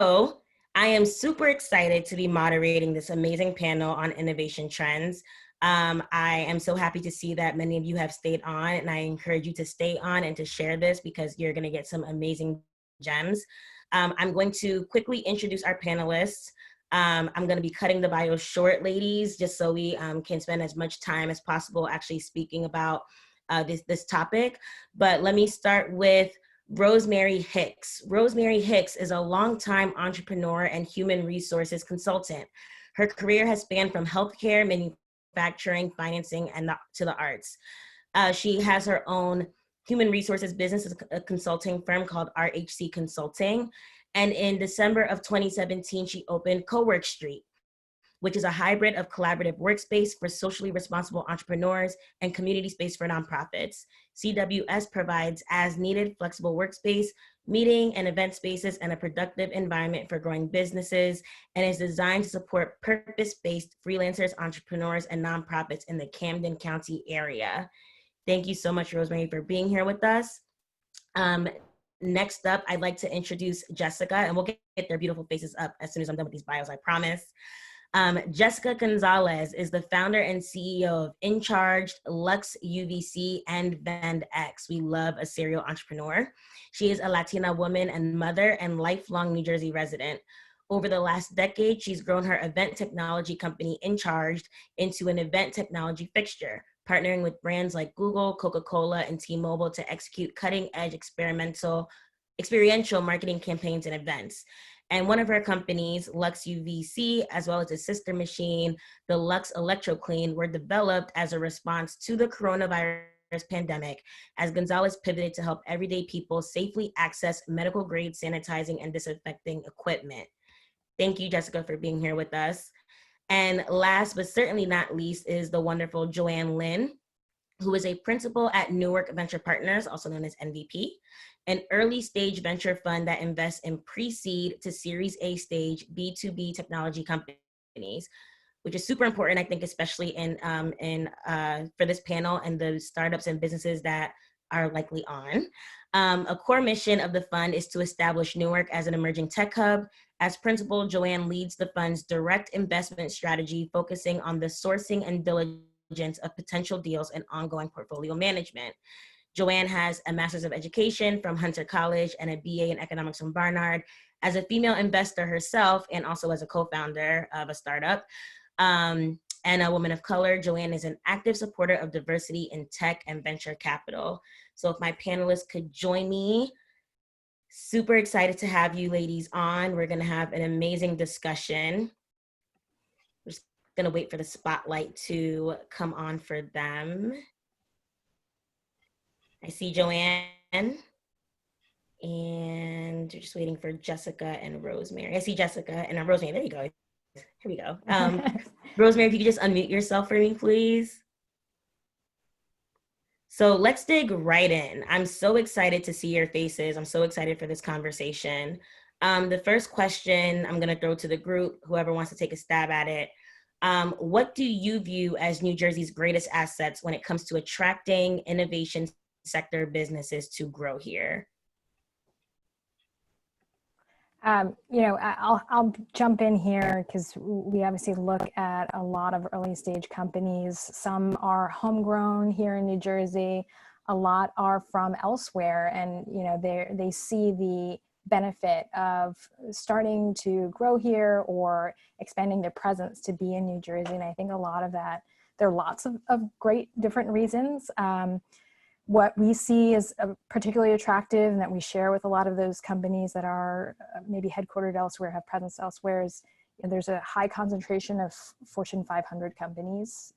I am super excited to be moderating this amazing panel on innovation trends. I am so happy to see that many of you have stayed on, and I encourage you to stay on and to share this because you're going to get some amazing gems. I'm going to quickly introduce our panelists. I'm going to be cutting the bio short, ladies, just so we can spend as much time as possible actually speaking about this topic. But let me start with Rosemari Hicks. Rosemari Hicks is a longtime entrepreneur and human resources consultant. Her career has spanned from healthcare, manufacturing, financing, and to the arts. She has her own human resources business, a consulting firm called RHC Consulting. And in December of 2017, she opened CoWork Street, which is a hybrid of collaborative workspace for socially responsible entrepreneurs and community space for nonprofits. CWS provides as-needed flexible workspace, meeting and event spaces, and a productive environment for growing businesses, and is designed to support purpose-based freelancers, entrepreneurs, and nonprofits in the Camden County area. Thank you so much, Rosemari, for being here with us. Next up, I'd like to introduce Jessica, and we'll get their beautiful faces up as soon as I'm done with these bios, I promise. Jessica Gonzalez is the founder and CEO of InCharged, Lux UVC, and VendX. We love a serial entrepreneur. She is a Latina woman and mother and lifelong New Jersey resident. Over the last decade, she's grown her event technology company, InCharged, into an event technology fixture, partnering with brands like Google, Coca-Cola, and T-Mobile to execute cutting-edge experiential marketing campaigns and events. And one of her companies, Lux UVC, as well as its sister machine, the Lux ElectroClean, were developed as a response to the coronavirus pandemic, as Gonzalez pivoted to help everyday people safely access medical-grade sanitizing and disinfecting equipment. Thank you, Jessica, for being here with us. And last but certainly not least is the wonderful Joanne Lin, who is a principal at Newark Venture Partners, also known as NVP, an early stage venture fund that invests in pre-seed to Series A stage B2B technology companies, which is super important, I think, especially for this panel and the startups and businesses that are likely on. A core mission of the fund is to establish Newark as an emerging tech hub. As principal, Joanne leads the fund's direct investment strategy, focusing on the sourcing and diligence of potential deals and ongoing portfolio management. Joanne has a Master's of Education from Hunter College and a BA in Economics from Barnard. As a female investor herself, and also as a co-founder of a startup, and a woman of color, Joanne is an active supporter of diversity in tech and venture capital. So if my panelists could join me, super excited to have you ladies on. We're gonna have an amazing discussion. We're just gonna wait for the spotlight to come on for them. I see Joanne, and we're just waiting for Jessica and Rosemari. I see Jessica and Rosemari, there you go. Here we go. Rosemari, if you could just unmute yourself for me, please. So let's dig right in. I'm so excited to see your faces. I'm so excited for this conversation. The first question I'm gonna throw to the group, whoever wants to take a stab at it. What do you view as New Jersey's greatest assets when it comes to attracting innovation sector businesses to grow here? I'll jump in here because we obviously look at a lot of early stage companies. Some are homegrown here in New Jersey. A lot are from elsewhere, and they see the benefit of starting to grow here or expanding their presence to be in New Jersey. And I think a lot of that, there are lots of great different reasons. What we see is particularly attractive and that we share with a lot of those companies that are maybe headquartered elsewhere, have presence elsewhere, is there's a high concentration of Fortune 500 companies.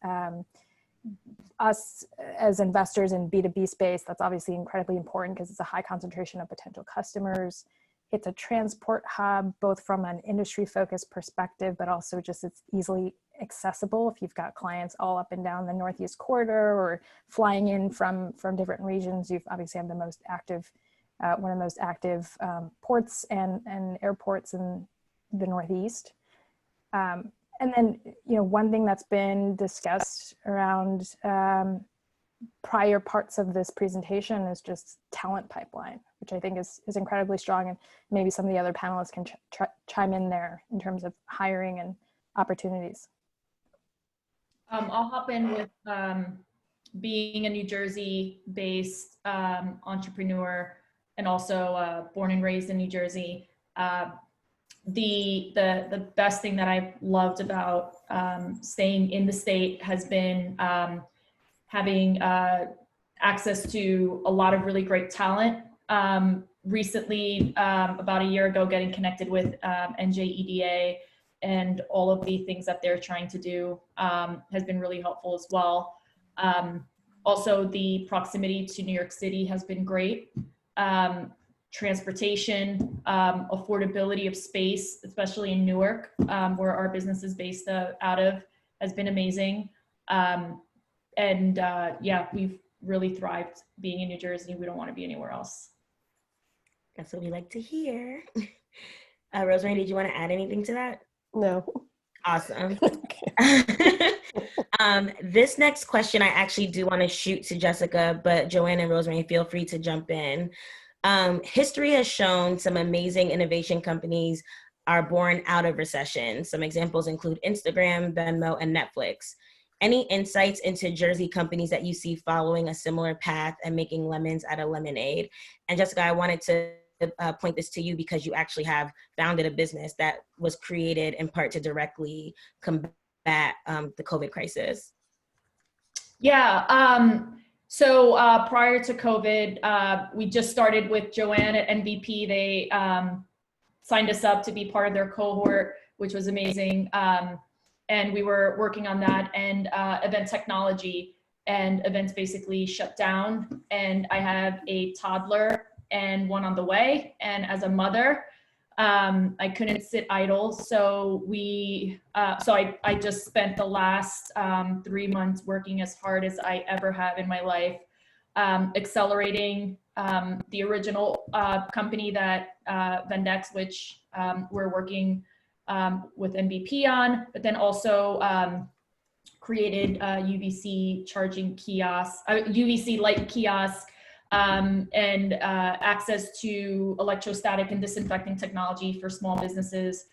Us as investors in B2B space, that's obviously incredibly important because it's a high concentration of potential customers. It's a transport hub, both from an industry focused perspective, but also just it's easily accessible if you've got clients all up and down the Northeast corridor or flying in from different regions. You've obviously have the most active, one of the most active ports and airports in the Northeast. And then, one thing that's been discussed around prior parts of this presentation is just talent pipeline, which I think is incredibly strong. And maybe some of the other panelists can chime in there in terms of hiring and opportunities. I'll hop in with being a New Jersey-based entrepreneur and also born and raised in New Jersey. The best thing that I've loved about staying in the state has been having access to a lot of really great talent. Recently, about a year ago, getting connected with NJEDA and all of the things that they're trying to do has been really helpful as well. Also, the proximity to New York City has been great. Transportation, affordability of space, especially in Newark, where our business is based out of, has been amazing. Yeah, we've really thrived being in New Jersey. We don't want to be anywhere else. That's what we like to hear. Rosemari, did you want to add anything to that? No. Awesome. This next question I actually do want to shoot to Jessica, but Joanne and Rosemari, feel free to jump in. History has shown some amazing innovation companies are born out of recession. Some examples include Instagram, Venmo, and Netflix. Any insights into Jersey companies that you see following a similar path and making lemons out of lemonade? And Jessica, I wanted to point this to you because you actually have founded a business that was created in part to directly combat the COVID crisis. Yeah. So prior to COVID, we just started with Joanne at MVP. They signed us up to be part of their cohort, which was amazing. And we were working on that, and event technology and events basically shut down. And I have a toddler and one on the way. And as a mother, I couldn't sit idle. So I just spent the last 3 months working as hard as I ever have in my life, accelerating the original company that Vendex, which we're working with MVP on, but then also created UVC charging kiosks, UVC light kiosks, and access to electrostatic and disinfecting technology for small businesses,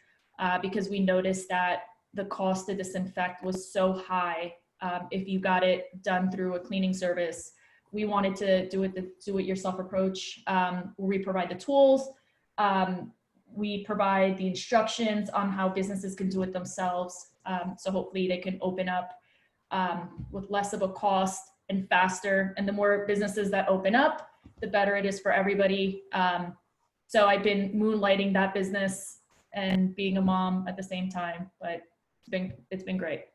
because we noticed that the cost to disinfect was so high if you got it done through a cleaning service. We wanted to do it the do-it-yourself approach, where we provide the tools, we provide the instructions on how businesses can do it themselves. So hopefully they can open up with less of a cost and faster. And the more businesses that open up, the better it is for everybody. So I've been moonlighting that business and being a mom at the same time, but it's been great.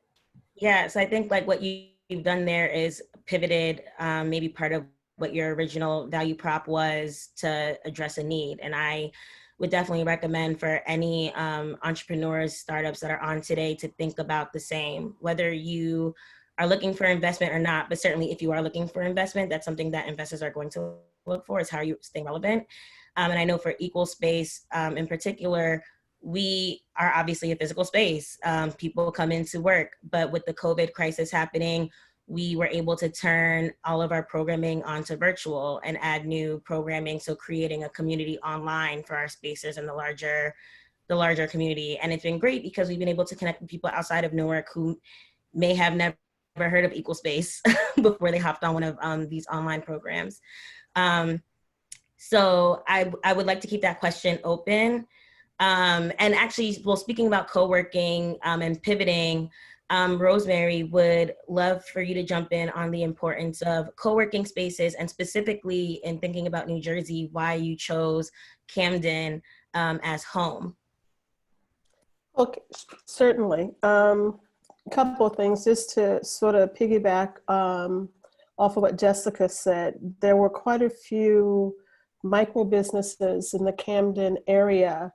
Yeah, so I think like what you've done there is pivoted maybe part of what your original value prop was to address a need. And I would definitely recommend for any entrepreneurs, startups that are on today to think about the same, whether you are looking for investment or not, but certainly if you are looking for investment, that's something that investors are going to look for, is how you stay relevant. And I know for Equal Space in particular, we are obviously a physical space. People come into work, but with the COVID crisis happening, we were able to turn all of our programming onto virtual and add new programming. So creating a community online for our spacers and the larger community. And it's been great because we've been able to connect with people outside of Newark who may have never heard of Equal Space before they hopped on one of these online programs. So I would like to keep that question open. And actually, well, speaking about co-working and pivoting, Rosemari, would love for you to jump in on the importance of co-working spaces, and specifically in thinking about New Jersey, why you chose Camden as home. Okay, certainly. A couple of things just to sort of piggyback off of what Jessica said. There were quite a few micro businesses in the Camden area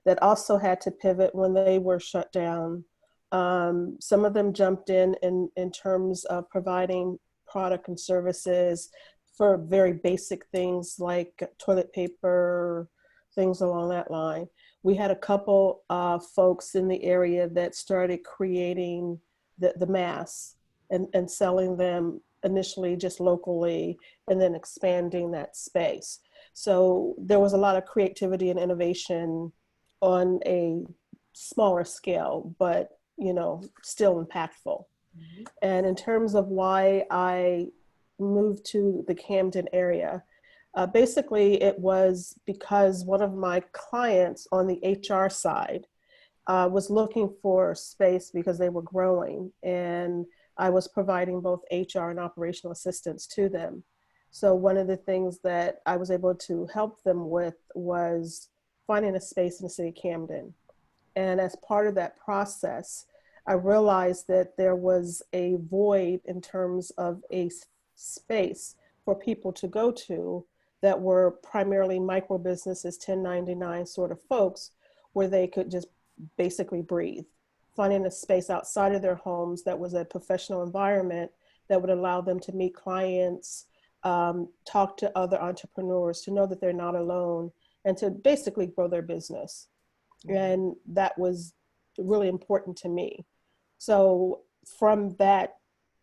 that also had to pivot when they were shut down. Some of them jumped in terms of providing product and services for very basic things like toilet paper, things along that line. We had a couple of folks in the area that started creating the masks and selling them initially just locally and then expanding that space. So there was a lot of creativity and innovation on a smaller scale, but still impactful. Mm-hmm. And in terms of why I moved to the Camden area, basically it was because one of my clients on the HR side was looking for space because they were growing, and I was providing both HR and operational assistance to them. So one of the things that I was able to help them with was finding a space in the city of Camden. And as part of that process, I realized that there was a void in terms of a space for people to go to that were primarily micro businesses, 1099 sort of folks, where they could just basically breathe. Finding a space outside of their homes that was a professional environment that would allow them to meet clients, talk to other entrepreneurs, to know that they're not alone, and to basically grow their business. And that was really important to me. So from that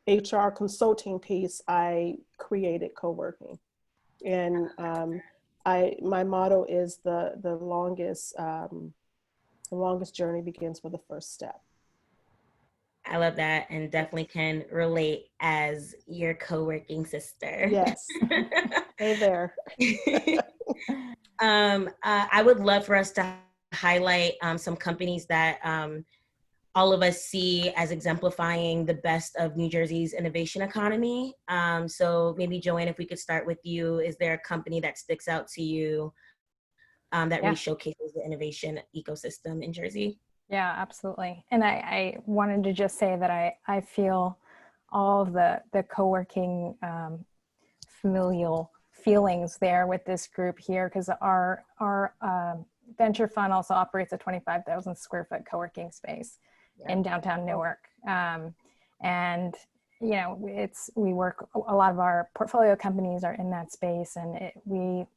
HR consulting piece, I created coworking. And my motto is the longest journey begins with the first step. I love that, and definitely can relate as your co-working sister. Yes. Hey there. I would love for us to highlight some companies that all of us see as exemplifying the best of New Jersey's innovation economy. So maybe Joanne, if we could start with you, is there a company that sticks out to you that really showcases the innovation ecosystem in Jersey? Yeah, absolutely. And I wanted to just say that I feel all of the co-working familial feelings there with this group here, because our venture fund also operates a 25,000 square foot co-working space in downtown Newark. And we work, a lot of our portfolio companies are in that space, and we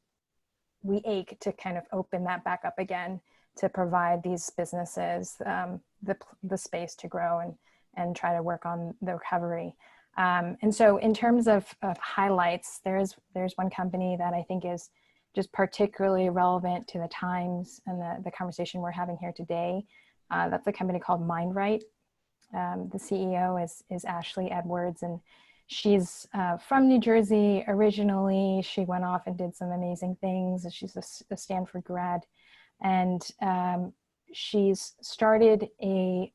ache to kind of open that back up again to provide these businesses the space to grow and try to work on the recovery. And so in terms of highlights, there's one company that I think is just particularly relevant to the times and the conversation we're having here today. That's a company called MindRight. The CEO is Ashley Edwards, and she's from New Jersey originally. She went off and did some amazing things. She's a Stanford grad. And she's started a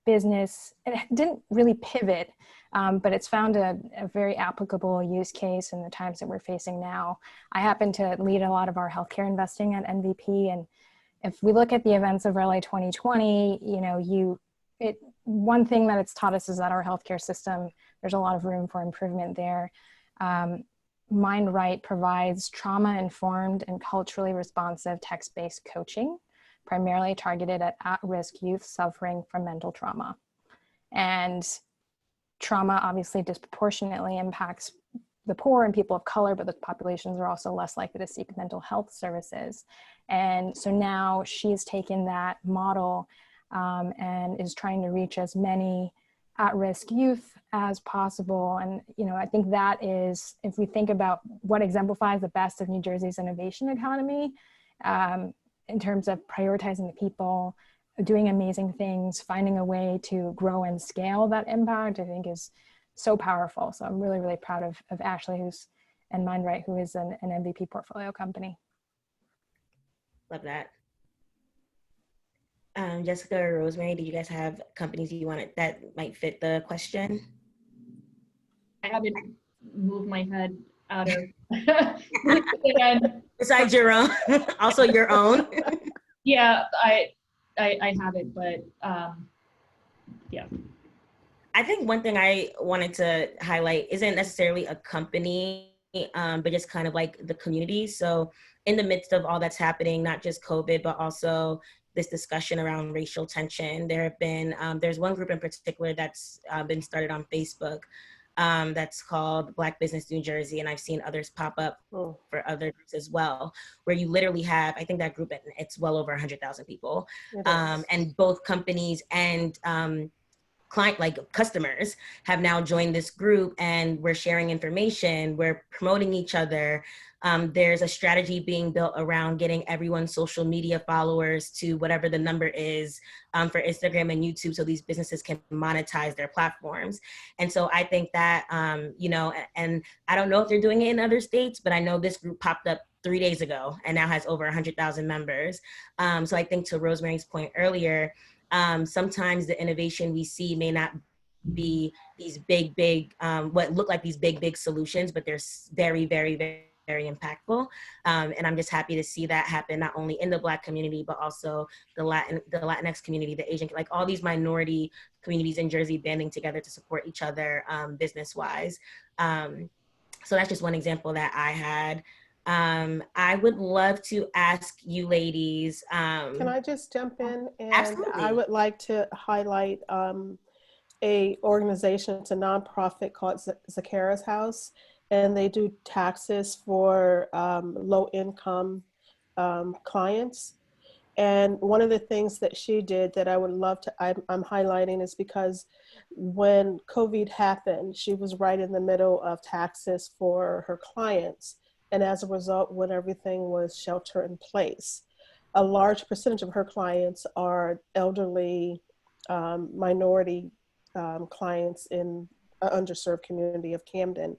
business. It didn't really pivot, but it's found a very applicable use case in the times that we're facing now. I happen to lead a lot of our healthcare investing at NVP, and if we look at the events of early 2020, one thing that it's taught us is that our healthcare system, there's a lot of room for improvement there. MindRight provides trauma-informed and culturally responsive text-based coaching, primarily targeted at-risk youth suffering from mental trauma. And trauma obviously disproportionately impacts the poor and people of color, but the populations are also less likely to seek mental health services. And so now she's taken that model and is trying to reach as many at-risk youth as possible. And, I think that is, if we think about what exemplifies the best of New Jersey's innovation economy, in terms of prioritizing the people, doing amazing things, finding a way to grow and scale that impact, I think is so powerful. So I'm really, really proud of Ashley and MindRight, who is an MVP portfolio company. Love that. Jessica or Rosemari, do you guys have companies you wanted that might fit the question? I haven't moved my head out of. Besides your own, also your own. Yeah, I haven't, but yeah. I think one thing I wanted to highlight isn't necessarily a company, but just kind of like the community. So in the midst of all that's happening, not just COVID, but also this discussion around racial tension, there have been, there's one group in particular that's been started on Facebook that's called Black Business New Jersey. And I've seen others pop up for other groups as well, where you literally have, I think that group, it's well over 100,000 people. And both companies and client, like customers have now joined this group, and we're sharing information, we're promoting each other. There's a strategy being built around getting everyone's social media followers to whatever the number is for Instagram and YouTube, so these businesses can monetize their platforms. And so I think that, you know, and I don't know if they're doing it in other states, but I know this group popped up 3 days ago and now has over 100,000 members. So I think, to Rosemari's point earlier, sometimes the innovation we see may not be these big, what look like these big solutions, but they're very impactful. And I'm just happy to see that happen, not only in the Black community, but also the Latinx community, the Asian, like all these minority communities in Jersey banding together to support each other business-wise. So that's just one example that I had. I would love to ask you ladies. Can I just jump in? And absolutely. I would like to highlight a organization, it's a nonprofit called Zakara's House, and they do taxes for low income clients. And one of the things that she did that I would love to, I'm highlighting, is because when COVID happened, she was right in the middle of taxes for her clients. And as a result, when everything was shelter in place, a large percentage of her clients are elderly, minority clients in an underserved community of Camden.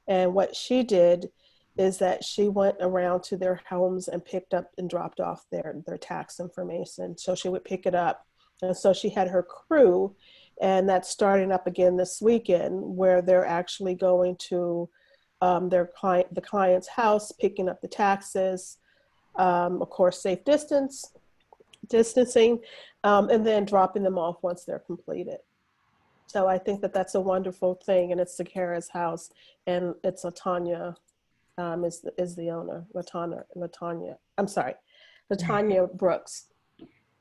And what she did is that she went around to their homes and picked up and dropped off their tax information. So she would pick it up. And so she had her crew, and that's starting up again this weekend, where they're actually going to the client's house, picking up the taxes, of course, safe distancing, and then dropping them off once they're completed. So I think that that's a wonderful thing, and it's Zakara's House, and it's Latanya is the owner. Latanya Brooks.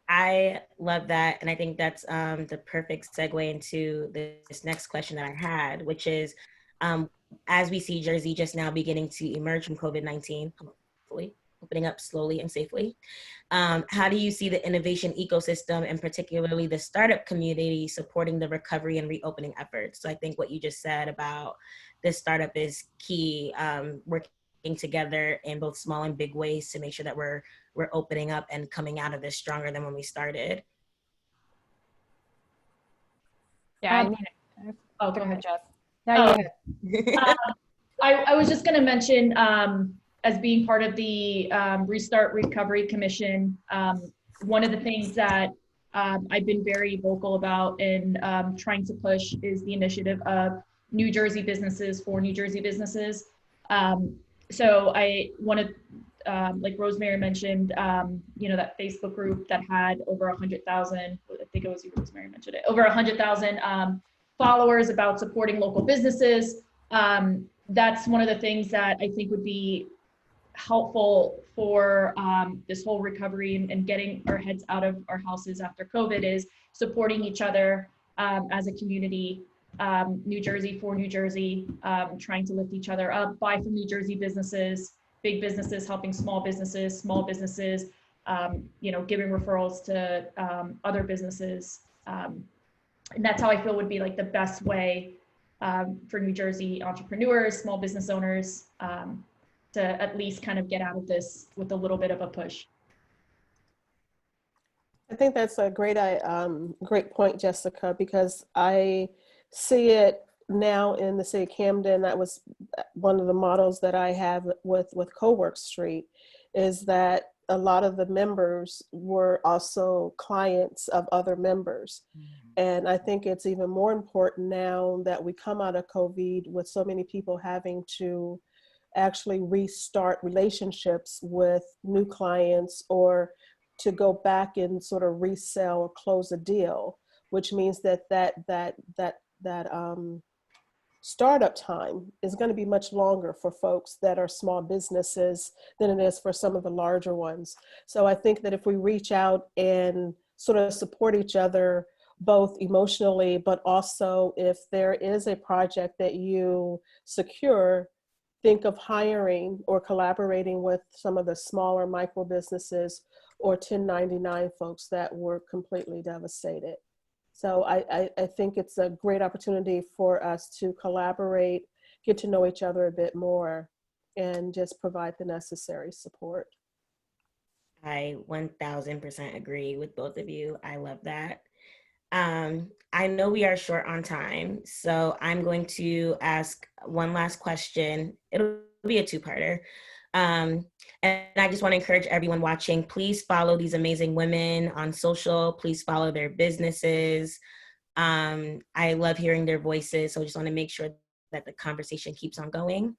I love that, and I think that's the perfect segue into this next question that I had, which is, as we see Jersey just now beginning to emerge from COVID-19, hopefully opening up slowly and safely, how do you see the innovation ecosystem, and particularly the startup community, supporting the recovery and reopening efforts? So I think what you just said about this startup is key, working together in both small and big ways to make sure that we're opening up and coming out of this stronger than when we started. Yeah, I mean, go ahead, Jess. No, I was just going to mention, as being part of the Restart Recovery Commission, one of the things that I've been very vocal about and trying to push is the initiative of New Jersey businesses for New Jersey businesses. So I wanted, like Rosemari mentioned, you know, that Facebook group that had over 100,000, I think it was you, Rosemari mentioned it, over 100,000 followers about supporting local businesses. That's one of the things that I think would be helpful for this whole recovery and getting our heads out of our houses after COVID, is supporting each other as a community. New Jersey for New Jersey, trying to lift each other up, buy from New Jersey businesses, big businesses helping small businesses, you know, giving referrals to other businesses. And that's how I feel would be like the best way for New Jersey entrepreneurs, small business owners, to at least kind of get out of this with a little bit of a push. I think that's a great point, Jessica, because I see it now in the city of Camden. That was one of the models that I have with CoWork Street, is that a lot of the members were also clients of other members. And I think it's even more important now that we come out of COVID with so many people having to actually restart relationships with new clients, or to go back and sort of resell or close a deal, which means that startup time is going to be much longer for folks that are small businesses than it is for some of the larger ones. So I think that if we reach out and sort of support each other, both emotionally, but also if there is a project that you secure, think of hiring or collaborating with some of the smaller micro businesses or 1099 folks that were completely devastated. So I think it's a great opportunity for us to collaborate, get to know each other a bit more, and just provide the necessary support. I 1000% agree with both of you. I love that. I know we are short on time, so I'm going to ask one last question. It'll be a two-parter. And I just want to encourage everyone watching, please follow these amazing women on social. Please follow their businesses. I love hearing their voices, so I just want to make sure that the conversation keeps on going.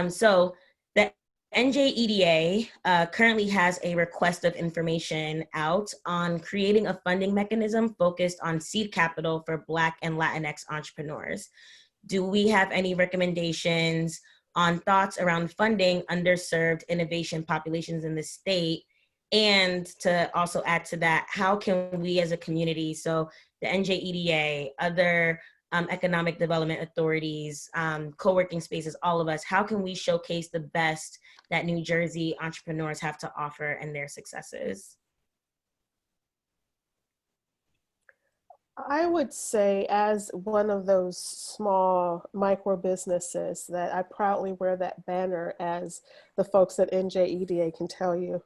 So the NJEDA currently has a request of information out on creating a funding mechanism focused on seed capital for Black and Latinx entrepreneurs. Do we have any recommendations on thoughts around funding underserved innovation populations in the state? And to also add to that, how can we as a community, so the NJEDA, other economic development authorities, co-working spaces, all of us, how can we showcase the best that New Jersey entrepreneurs have to offer and their successes? I would say, as one of those small micro businesses, that I proudly wear that banner, as the folks at NJEDA can tell you.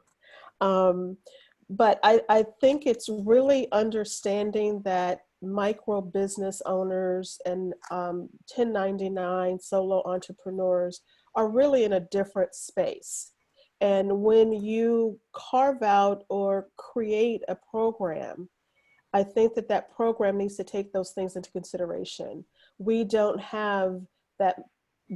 But I think it's really understanding that micro business owners and 1099 solo entrepreneurs are really in a different space. And when you carve out or create a program, I think that that program needs to take those things into consideration. We don't have that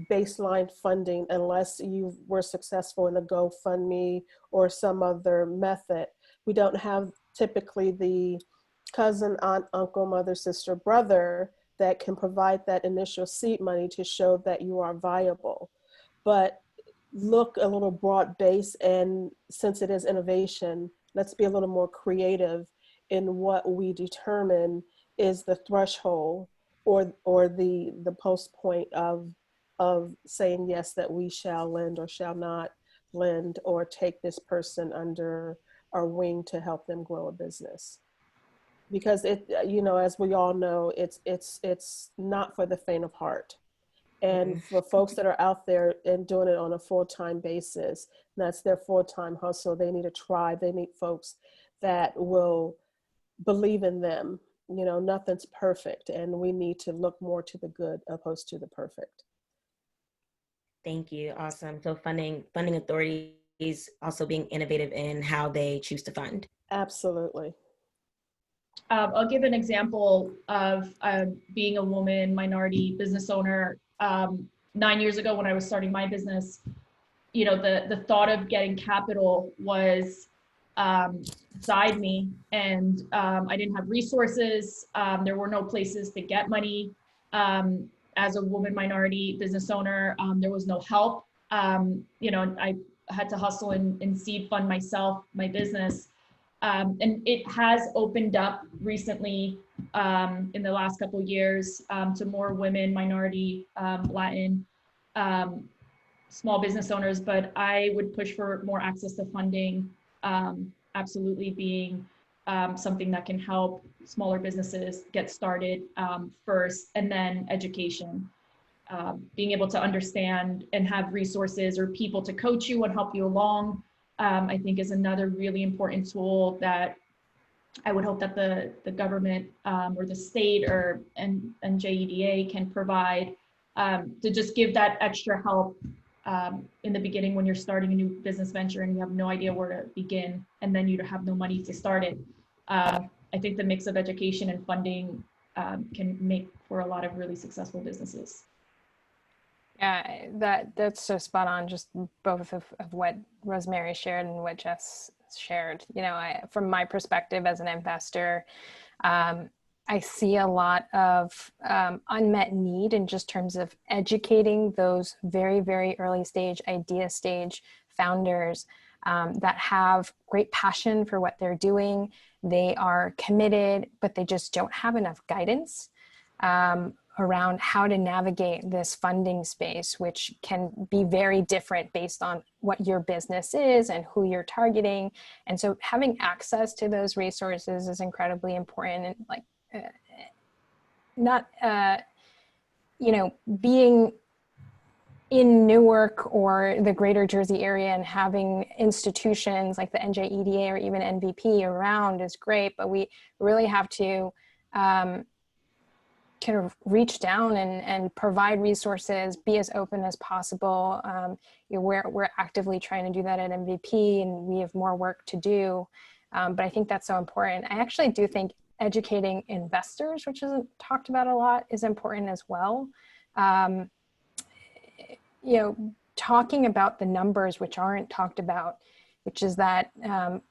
baseline funding unless you were successful in a GoFundMe or some other method. We don't have typically the cousin, aunt, uncle, mother, sister, brother that can provide that initial seed money to show that you are viable. But look a little broad base, and since it is innovation, let's be a little more creative in what we determine is the threshold or the post point of saying yes, that we shall lend or shall not lend or take this person under our wing to help them grow a business. Because it, you know, as we all know, it's not for the faint of heart. And for folks that are out there and doing it on a full-time basis, that's their full-time hustle, they need a tribe, they need folks that will believe in them. You know, nothing's perfect, and we need to look more to the good opposed to the perfect. Thank you. Awesome. So funding authorities also being innovative in how they choose to fund. Absolutely. I'll give an example of being a woman, minority business owner. 9 years ago when I was starting my business, you know, the thought of getting capital was beside me, and I didn't have resources. There were no places to get money. As a woman minority business owner, there was no help. You know, I had to hustle and seed fund myself, my business. And it has opened up recently in the last couple of years to more women, minority, Latin, small business owners, but I would push for more access to funding, absolutely being something that can help smaller businesses get started first, and then education. Being able to understand and have resources or people to coach you and help you along, I think is another really important tool that I would hope that the government or the state or NJEDA can provide to just give that extra help in the beginning when you're starting a new business venture and you have no idea where to begin, and then you have no money to start it. I think the mix of education and funding can make for a lot of really successful businesses. Yeah, that's so spot on, just both of what Rosemari shared and what Jess shared. You know, from my perspective as an investor, I see a lot of unmet need in just terms of educating those very, very early stage, idea stage founders that have great passion for what they're doing. They are committed, but they just don't have enough guidance around how to navigate this funding space, which can be very different based on what your business is and who you're targeting. And so having access to those resources is incredibly important. And like not, being in Newark or the greater Jersey area and having institutions like the NJEDA or even NVP around is great, but we really have to kind of reach down and provide resources, be as open as possible. We're actively trying to do that at MVP, and we have more work to do. But I think that's so important. I actually do think educating investors, which isn't talked about a lot, is important as well. Talking about the numbers which aren't talked about, which is that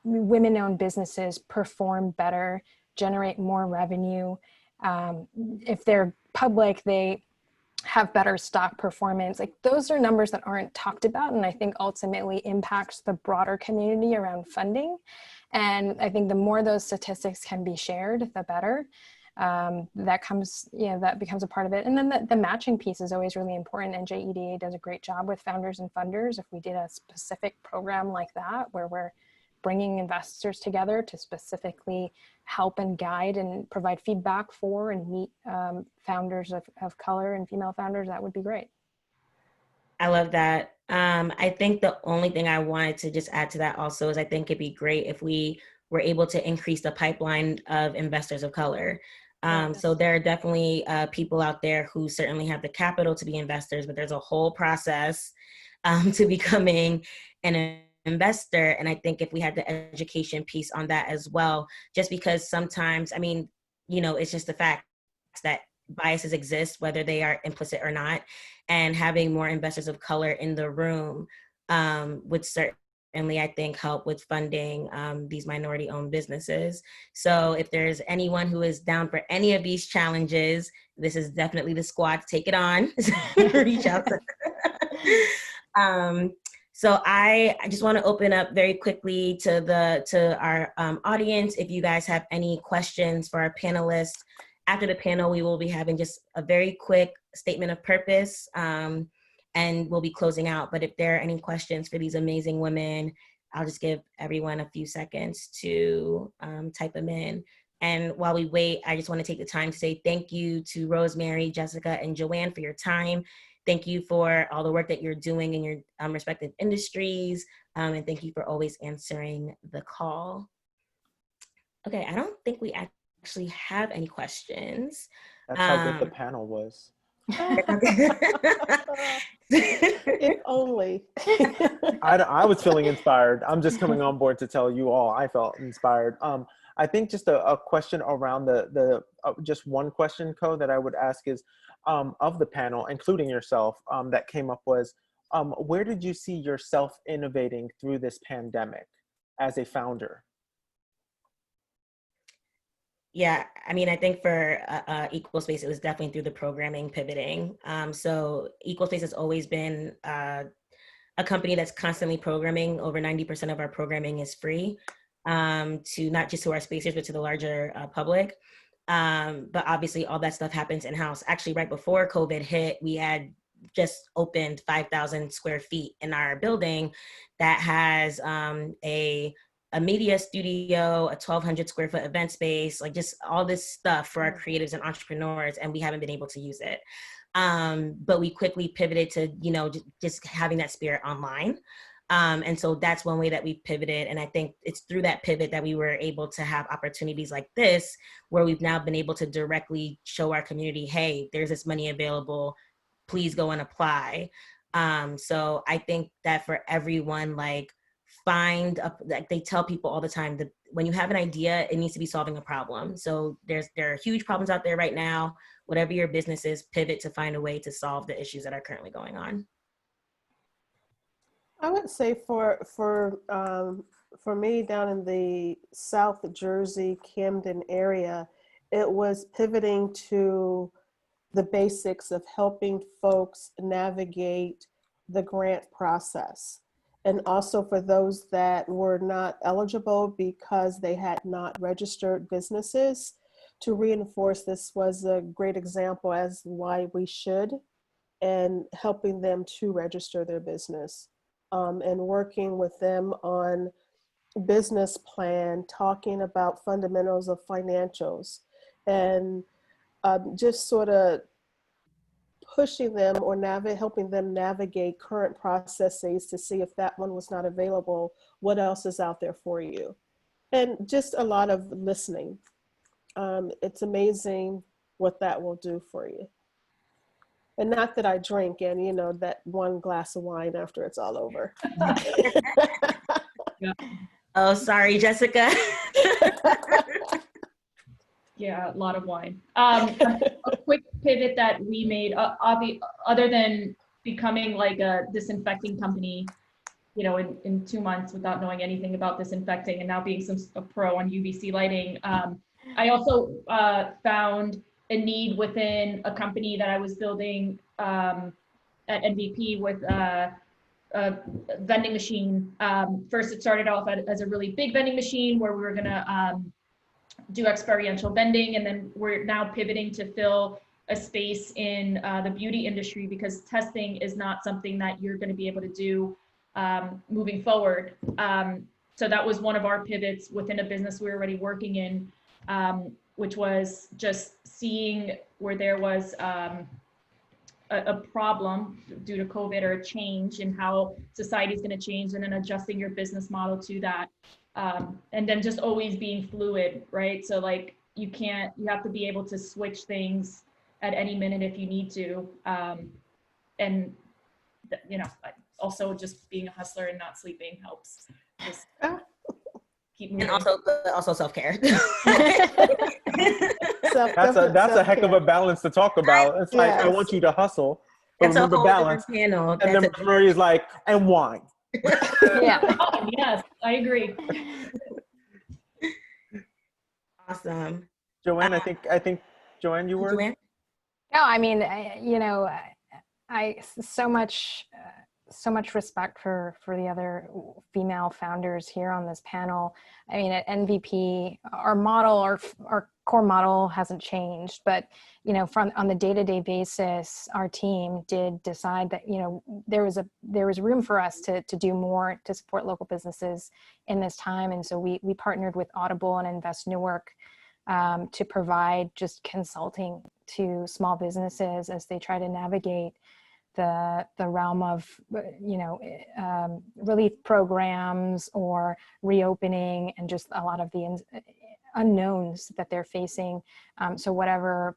women-owned businesses perform better, generate more revenue. If they're public, they have better stock performance. Like, those are numbers that aren't talked about, and I think ultimately impacts the broader community around funding. And I think the more those statistics can be shared, the better. That becomes a part of it. And then the matching piece is always really important. NJEDA does a great job with founders and funders. If we did a specific program like that, where we're bringing investors together to specifically help and guide and provide feedback for and meet founders of color and female founders, that would be great. I love that. I think the only thing I wanted to just add to that also is I think it'd be great if we were able to increase the pipeline of investors of color. So there are definitely people out there who certainly have the capital to be investors, but there's a whole process to becoming an investor. And I think if we had the education piece on that as well, just because sometimes, it's just the fact that biases exist, whether they are implicit or not, and having more investors of color in the room would certainly, I think, help with funding these minority-owned businesses. So if there's anyone who is down for any of these challenges, this is definitely the squad to take it on. Reach out to So I just want to open up very quickly to our audience. If you guys have any questions for our panelists, after the panel, we will be having just a very quick statement of purpose, and we'll be closing out. But if there are any questions for these amazing women, I'll just give everyone a few seconds to type them in. And while we wait, I just want to take the time to say thank you to Rosemari, Jessica, and Joanne for your time. Thank you for all the work that you're doing in your respective industries. And thank you for always answering the call. Okay, I don't think we actually have any questions. That's how good the panel was. If only. I was feeling inspired. I'm just coming on board to tell you all I felt inspired. I think just a question around the just one question, Co, that I would ask is, of the panel, including yourself, that came up was, where did you see yourself innovating through this pandemic as a founder? Yeah, I think for Equalspace, it was definitely through the programming pivoting. So Equalspace has always been a company that's constantly programming. Over 90% of our programming is free, to not just to our spacers, but to the larger public. But obviously all that stuff happens in-house. Actually, right before COVID hit, we had just opened 5,000 square feet in our building that has a media studio, a 1,200 square foot event space, like just all this stuff for our creatives and entrepreneurs, and we haven't been able to use it. But we quickly pivoted to, just having that spirit online. And so that's one way that we pivoted. And I think it's through that pivot that we were able to have opportunities like this, where we've now been able to directly show our community, hey, there's this money available, please go and apply. So I think that for everyone, like they tell people all the time that when you have an idea, it needs to be solving a problem. So there are huge problems out there right now. Whatever your business is, pivot to find a way to solve the issues that are currently going on. I would say for me down in the South Jersey, Camden area, it was pivoting to the basics of helping folks navigate the grant process. And also for those that were not eligible because they had not registered businesses, to reinforce this was a great example as why we should, and helping them to register their business. And working with them on business plan, talking about fundamentals of financials, and just sort of pushing them or helping them navigate current processes to see if that one was not available, what else is out there for you. And just a lot of listening. It's amazing what that will do for you. And not that I drink and, you know, that one glass of wine after it's all over. Yeah. Oh, sorry, Jessica. Yeah, a lot of wine. A quick pivot that we made, other than becoming like a disinfecting company, you know, in 2 months without knowing anything about disinfecting and now being a pro on UVC lighting. I also found a need within a company that I was building at NVP with a vending machine. First, it started off as a really big vending machine where we were gonna do experiential vending, and then we're now pivoting to fill a space in the beauty industry because testing is not something that you're going to be able to do moving forward. So that was one of our pivots within a business we were already working in, which was just seeing where there was a problem due to COVID or a change in how society is going to change, and then adjusting your business model to that. And then just always being fluid, right? So like you have to be able to switch things at any minute if you need to. And you know, also just being a hustler and not sleeping helps. Just keep moving. And also self-care. That's a heck of a balance to talk about. It's like, Yes. I want you to hustle, but That's a remember whole balance. different panel. And then Maria's like, and wine. Yeah. Oh, yes, I agree. Awesome. Joanne, I think Joanne, you were? Joanne? No, I mean, you know, I so much respect for the other female founders here on this panel. I mean, at NVP, our model, our core model hasn't changed, but you know, on the day-to-day basis, our team did decide that, you know, there was room for us to do more to support local businesses in this time, and so we partnered with Audible and Invest Newark to provide just consulting to small businesses as they try to navigate the realm of, you know, relief programs or reopening and just a lot of the unknowns that they're facing. So whatever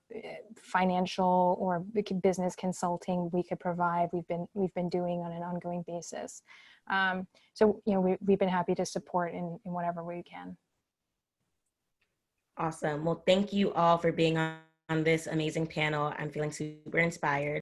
financial or business consulting we could provide, we've been doing on an ongoing basis. So, you know, we've been happy to support in whatever way we can. Awesome. Well, thank you all for being on this amazing panel. I'm feeling super inspired.